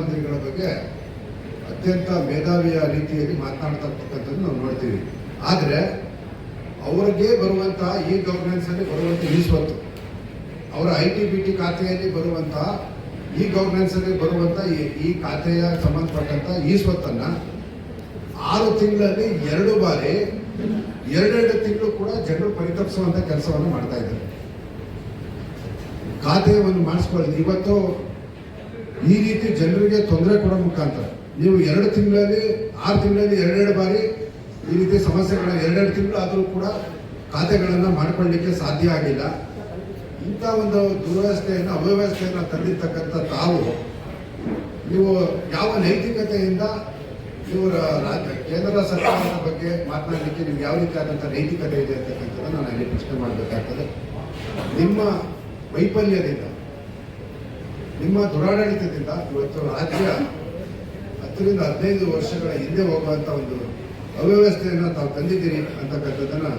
ಪ್ರಧಾನಮಂತ್ರಿಗಳ ಬಗ್ಗೆ ಅತ್ಯಂತ ಮೇಧಾವಿಯ ರೀತಿಯಲ್ಲಿ ಮಾತನಾಡ್ತಕ್ಕಂಥದ್ದು ನಾವು ನೋಡ್ತೀವಿ. ಆದರೆ ಅವರಿಗೆ ಬರುವಂಥ ಈ ಗವರ್ನೆನ್ಸಲ್ಲಿ ಬರುವಂಥ ಈ ಸ್ವತ್ತು, ಅವರ ITBT ಖಾತೆಯಲ್ಲಿ ಬರುವಂಥ ಈ ಗವರ್ನೆನ್ಸಲ್ಲಿ ಬರುವಂಥ ಈ ಖಾತೆಯ ಸಂಬಂಧಪಟ್ಟಂಥ ಈ ಸ್ವತ್ತನ್ನು 6 ತಿಂಗಳಲ್ಲಿ 2 ಬಾರಿ 2 ತಿಂಗಳು ಕೂಡ ಜನರು ಪರಿತಪಿಸುವಂಥ ಕೆಲಸವನ್ನು ಮಾಡ್ತಾ ಇದ್ದಾರೆ. ಖಾತೆಯನ್ನು ಮಾಡಿಸ್ಕೊಳ್ಳಿ. ಇವತ್ತು ಈ ರೀತಿ ಜನರಿಗೆ ತೊಂದರೆ ಕೊಡೋ ಮುಖಾಂತರ ನೀವು 2 ತಿಂಗಳಲ್ಲಿ 6 ತಿಂಗಳಲ್ಲಿ 2 ಬಾರಿ ಈ ರೀತಿ ಸಮಸ್ಯೆಗಳನ್ನ 2 ತಿಂಗಳು ಆದರೂ ಕೂಡ ಖಾತೆಗಳನ್ನು ಮಾಡಿಕೊಳ್ಳಲಿಕ್ಕೆ ಸಾಧ್ಯ ಆಗಿಲ್ಲ. ಇಂಥ ಒಂದು ದುರ್ವ್ಯವಸ್ಥೆಯನ್ನು ಅವ್ಯವಸ್ಥೆಯನ್ನು ತಂದಿರ್ತಕ್ಕಂಥ ತಾವು ನೀವು ಯಾವ ನೈತಿಕತೆಯಿಂದ ಇವರ ಕೇಂದ್ರ ಸರ್ಕಾರದ ಬಗ್ಗೆ ಮಾತನಾಡಲಿಕ್ಕೆ ನಿಮ್ಗೆ ಯಾವ ರೀತಿಯಾದಂಥ ನೈತಿಕತೆ ಇದೆ ಅಂತಕ್ಕಂಥದ್ದು ನಾನು ಅಲ್ಲಿ ಪ್ರಶ್ನೆ ಮಾಡಬೇಕಾಗ್ತದೆ. ನಿಮ್ಮ ವೈಫಲ್ಯದಿಂದ, ನಿಮ್ಮ ದುರಾಡಳಿತದಿಂದ ಇವತ್ತು ರಾಜ್ಯ 10 ರಿಂದ 15 ವರ್ಷಗಳ ಹಿಂದೆ ಹೋಗುವಂಥ ಒಂದು ಅವ್ಯವಸ್ಥೆಯನ್ನು ತಾವು ತಂದಿದ್ದೀರಿ ಅಂತಕ್ಕಂಥದ್ದನ್ನು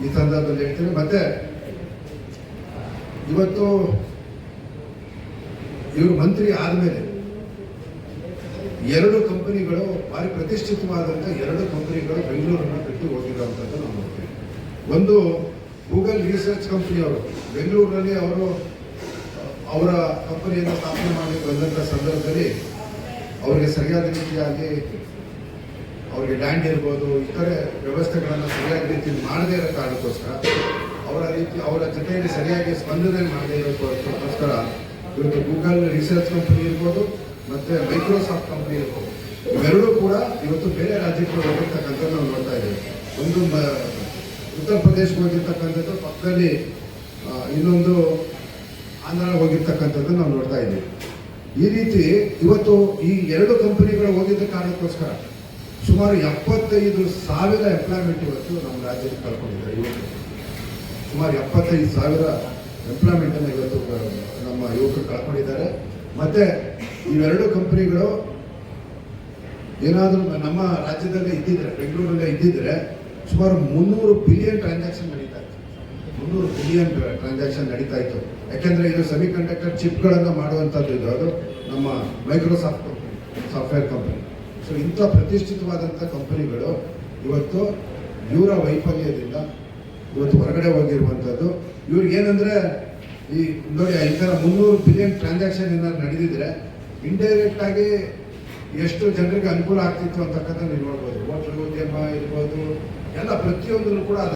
ಈ ಸಂದರ್ಭದಲ್ಲಿ ಹೇಳ್ತೀನಿ. ಮತ್ತೆ ಇವತ್ತು ಇವರು ಮಂತ್ರಿ ಆದಮೇಲೆ 2 ಕಂಪನಿಗಳು ಭಾರಿ ಪ್ರತಿಷ್ಠಿತವಾದಂಥ 2 ಕಂಪನಿಗಳು ಬೆಂಗಳೂರನ್ನು ಬಿಟ್ಟು ಹೋಗಿರುವಂಥದ್ದು ನಾವು ನೋಡ್ತೀವಿ. ಒಂದು ಗೂಗಲ್ ರಿಸರ್ಚ್ ಕಂಪನಿಯವರು ಬೆಂಗಳೂರಿನಲ್ಲಿ ಅವರ ಕಂಪನಿಯನ್ನು ಸ್ಥಾಪನೆ ಮಾಡಿ ಬಂದಂಥ ಸಂದರ್ಭದಲ್ಲಿ ಅವರಿಗೆ ಸರಿಯಾದ ರೀತಿಯಾಗಿ ಅವರಿಗೆ ಲ್ಯಾಂಡ್ ಇರ್ಬೋದು, ಇತರೆ ವ್ಯವಸ್ಥೆಗಳನ್ನು ಸರಿಯಾದ ರೀತಿಯಲ್ಲಿ ಮಾಡದೇ ಇರೋ ಕಾರಣಕ್ಕೋಸ್ಕರ ಅವರ ಜೊತೆಯಲ್ಲಿ ಸರಿಯಾಗಿ ಸ್ಪಂದನೆ ಮಾಡದೇ ಇರೋಕ್ಕೋಸ್ಕರ ಇವತ್ತು ಗೂಗಲ್ ರಿಸರ್ಚ್ ಕಂಪನಿ ಇರ್ಬೋದು ಮತ್ತು ಮೈಕ್ರೋಸಾಫ್ಟ್ ಕಂಪನಿ ಇರ್ಬೋದು, ಇವೆರಡೂ ಕೂಡ ಇವತ್ತು ಬೇರೆ ರಾಜ್ಯಕ್ಕೆ ಹೋಗಿರ್ತಕ್ಕಂಥದ್ದು ನಾವು ನೋಡ್ತಾ ಇದ್ದೀವಿ. ಒಂದು ಉತ್ತರ ಪ್ರದೇಶಕ್ಕೆ ಹೋಗಿರ್ತಕ್ಕಂಥದ್ದು, ಪಕ್ಕದಲ್ಲಿ ಇನ್ನೊಂದು ಆಂಧ್ರ ಹೋಗಿರ್ತಕ್ಕಂಥದ್ದು ನಾವು ನೋಡ್ತಾ ಇದ್ದೀವಿ. ಈ ರೀತಿ ಇವತ್ತು ಈ 2 ಕಂಪನಿಗಳು ಹೋಗಿದ್ದ ಕಾರಣಕ್ಕೋಸ್ಕರ ಸುಮಾರು 75,000 ಎಂಪ್ಲಾಯ್ಮೆಂಟ್ ಇವತ್ತು ನಮ್ಮ ರಾಜ್ಯದಲ್ಲಿ ಕಳ್ಕೊಂಡಿದ್ದಾರೆ. ಇವತ್ತು ಸುಮಾರು 75,000 ಎಂಪ್ಲಾಯ್ಮೆಂಟನ್ನು ಇವತ್ತು ನಮ್ಮ ಯುವಕರು ಕಳ್ಕೊಂಡಿದ್ದಾರೆ. ಮತ್ತು ಇವೆರಡು ಕಂಪನಿಗಳು ಏನಾದರೂ ನಮ್ಮ ರಾಜ್ಯದಲ್ಲೇ ಇದ್ದಿದ್ರೆ, ಬೆಂಗಳೂರಲ್ಲೇ ಇದ್ದಿದ್ರೆ ಸುಮಾರು 300 ಬಿಲಿಯನ್ ಟ್ರಾನ್ಸಾಕ್ಷನ್ ನಡೀತಾ ಇತ್ತು. 300 ಬಿಲಿಯನ್ ಟ್ರಾನ್ಸಾಕ್ಷನ್ ನಡೀತಾ ಇತ್ತು. ಯಾಕೆಂದರೆ ಇದು ಸೆಮಿ ಕಂಡಕ್ಟರ್ ಚಿಪ್ಗಳನ್ನು ಮಾಡುವಂಥದ್ದು ಇದು, ಅದು ನಮ್ಮ Microsoft company, software company. So ಇಂಥ ಪ್ರತಿಷ್ಠಿತವಾದಂಥ ಕಂಪನಿಗಳು ಇವತ್ತು ಇವರ ವೈಫಲ್ಯದಿಂದ ಇವತ್ತು ಹೊರಗಡೆ ಹೋಗಿರುವಂಥದ್ದು. ಇವ್ರಿಗೇನೆಂದರೆ ಈ ನೋಡಿ, ಈ ಥರ 300 ಬಿಲಿಯನ್ ಟ್ರಾನ್ಸಾಕ್ಷನ್ ಏನಾದ್ರು ನಡೆದಿದ್ರೆ ಇಂಡೈರೆಕ್ಟ್ ಆಗಿ ಎಷ್ಟು ಜನರಿಗೆ ಅನುಕೂಲ ಆಗ್ತಿತ್ತು ಅಂತಕ್ಕಂಥ ನೀವು ನೋಡ್ಬೋದು. ಹೋಟ್ಲು ಉದ್ಯಮ ಇರ್ಬೋದು, ಎಲ್ಲ ಪ್ರತಿಯೊಂದನ್ನು ಕೂಡ